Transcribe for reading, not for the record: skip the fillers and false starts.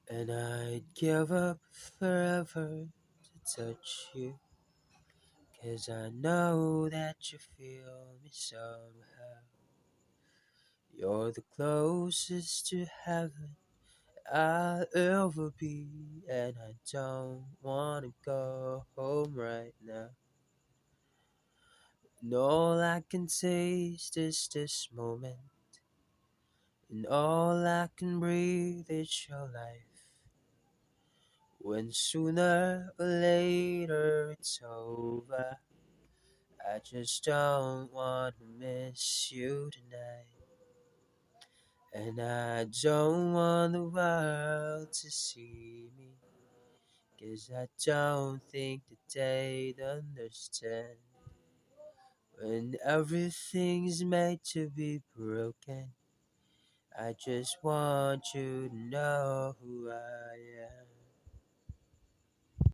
And I'd give up forever to touch you, 'cause I know that you feel me somehow. You're the closest to heaven I'll ever be, and I don't wanna go home right now. And all I can taste is this moment, and all I can breathe is your life. When sooner or later it's over, I just don't wanna miss you tonight. And I don't want the world to see me, 'cause I don't think that they'd understand. When everything's made to be broken, I just want you to know who I